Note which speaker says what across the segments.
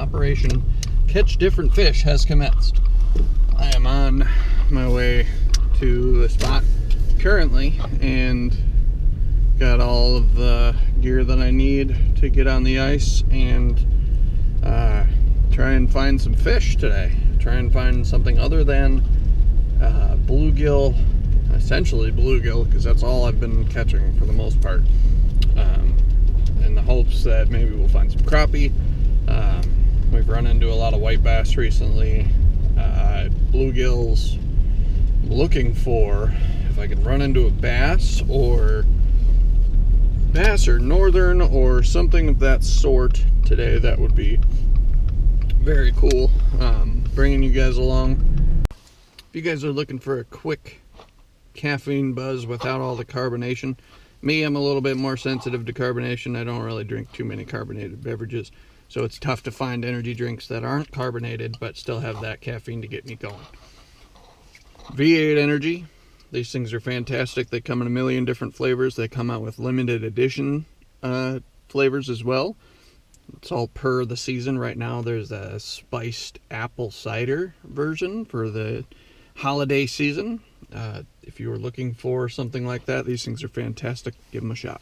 Speaker 1: Operation Catch Different Fish has commenced. I am on my way to the spot currently and got all of the gear that I need to get on the ice and try and find some fish today. Try and find something other than bluegill, essentially bluegill, because that's all I've been catching for the most part. In the hopes that maybe we'll find some crappie. We've run into a lot of white bass recently. Bluegills. I'm looking for if I can run into a bass or northern or something of that sort today. That would be very cool. Bringing you guys along. If you guys are looking for a quick caffeine buzz without all the carbonation, me, I'm a little bit more sensitive to carbonation. I don't really drink too many carbonated beverages, so it's tough to find energy drinks that aren't carbonated but still have that caffeine to get me going. V8 Energy, these things are fantastic. They come in a million different flavors. They come out with limited edition flavors as well. It's all per the season. Right now there's a spiced apple cider version for the holiday season. If you were looking for something like that, these things are fantastic. Give them a shot.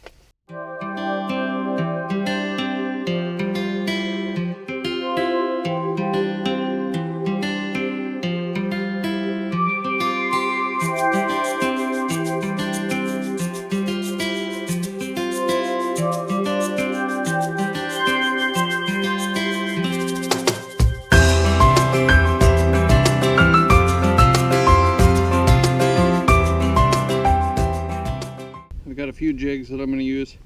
Speaker 1: I've got a few jigs that I'm going to use,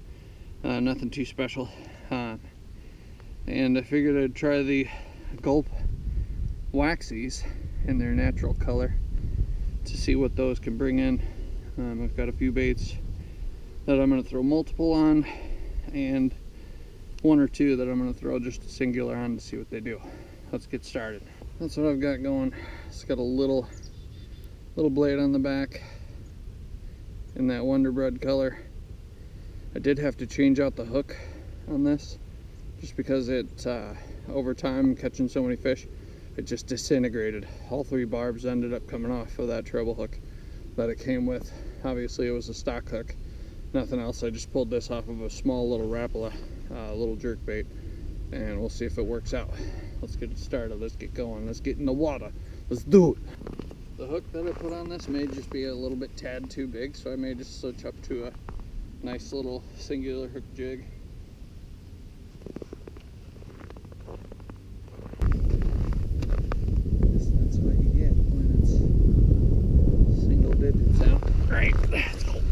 Speaker 1: nothing too special, and I figured I'd try the Gulp Waxies in their natural color to see what those can bring in. I've got a few baits that I'm going to throw multiple on, and one or two that I'm going to throw just a singular on to see what they do. Let's get started. That's what I've got going. It's got a little blade on the back in that Wonder Bread color. I did have to change out the hook on this just because it over time catching so many fish, it just disintegrated. All three barbs ended up coming off of that treble hook that it came with. Obviously it was a stock hook, nothing else. I just pulled this off of a small little Rapala, little jerk bait, and we'll see if it works out. Let's get it started. Let's get going. Let's get in the water. Let's do it. The hook that I put on this may just be a little bit tad too big, so I may just switch up to a nice little singular hook jig. That's what you get when it's single digits out. Right, that's cool.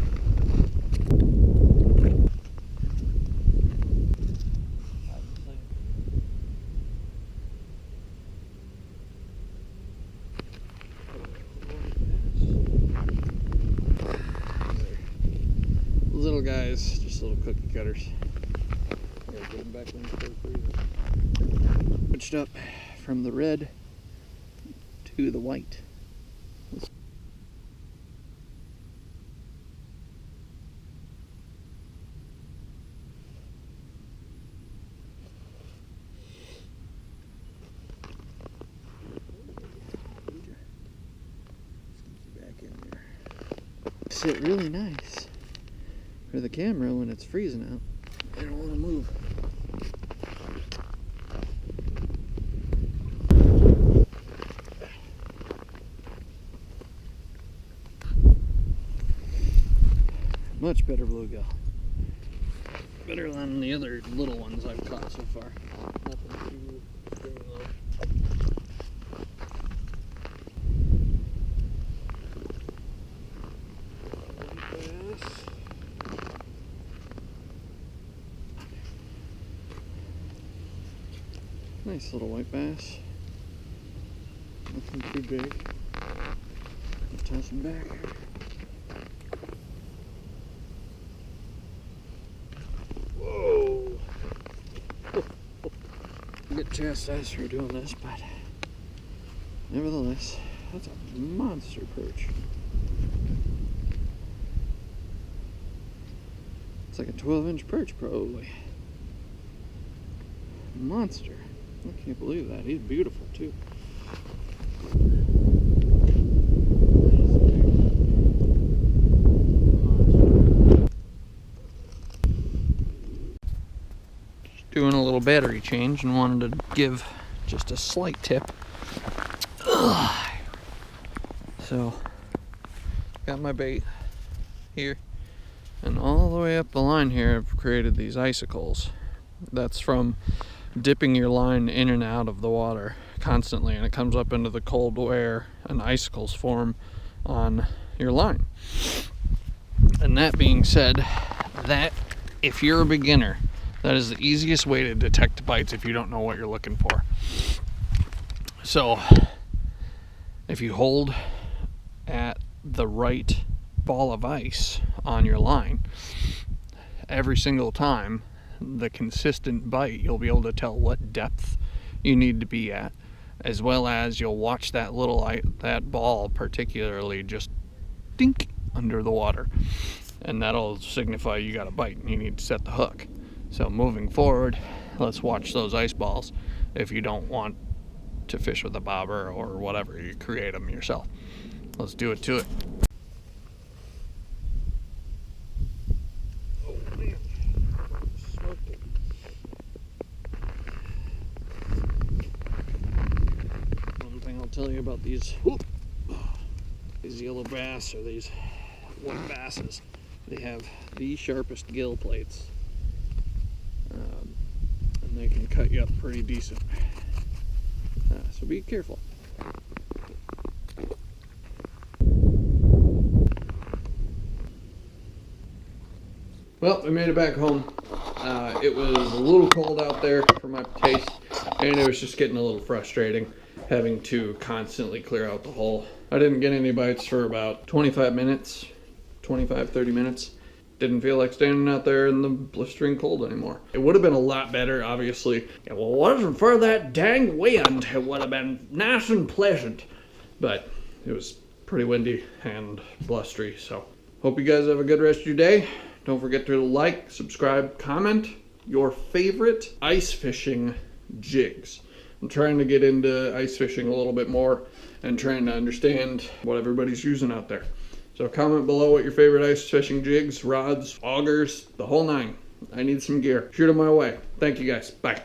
Speaker 1: Little guys, just little cookie cutters. Gotta get them back in the freezer. Switched up from the red to the white. Back in there. Sit really nice for the camera when it's freezing out. I don't want to move. Much better bluegill. Better than the other little ones I've caught so far. Nothing too extreme though. Nice little white bass. Nothing too big. I'll toss him back. Whoa! I get chastised for doing this, but nevertheless, that's a monster perch. It's like a 12-inch perch, probably. Monster. I can't believe that. He's beautiful too. Just doing a little battery change and wanted to give just a slight tip. Ugh. So, got my bait here, and all the way up the line here I've created these icicles. That's from dipping your line in and out of the water constantly, and it comes up into the cold air and icicles form on your line. And that being said, that if you're a beginner, that is the easiest way to detect bites if you don't know what you're looking for. So if you hold at the right ball of ice on your line every single time, the consistent bite, you'll be able to tell what depth you need to be at, as well as you'll watch that that ball particularly just dink under the water, and that'll signify you got a bite and you need to set the hook. So moving forward, let's watch those ice balls if you don't want to fish with a bobber or whatever, you create them yourself. Let's do it to it. Oh man, smoked it. One thing I'll tell you about these yellow bass, or these white basses, they have the sharpest gill plates, and they can cut you up pretty decent. So be careful. Well, we made it back home. It was a little cold out there for my taste, and it was just getting a little frustrating having to constantly clear out the hole. I didn't get any bites for about 25 minutes, 25-30 minutes. Didn't feel like standing out there in the blistering cold anymore. It would have been a lot better, obviously. If it wasn't for that dang wind, it would have been nice and pleasant. But it was pretty windy and blustery, so hope you guys have a good rest of your day. Don't forget to like, subscribe, comment your favorite ice fishing jigs. I'm trying to get into ice fishing a little bit more and trying to understand what everybody's using out there. So comment below what your favorite ice fishing jigs, rods, augers, the whole nine. I need some gear. Shoot them my way. Thank you guys. Bye.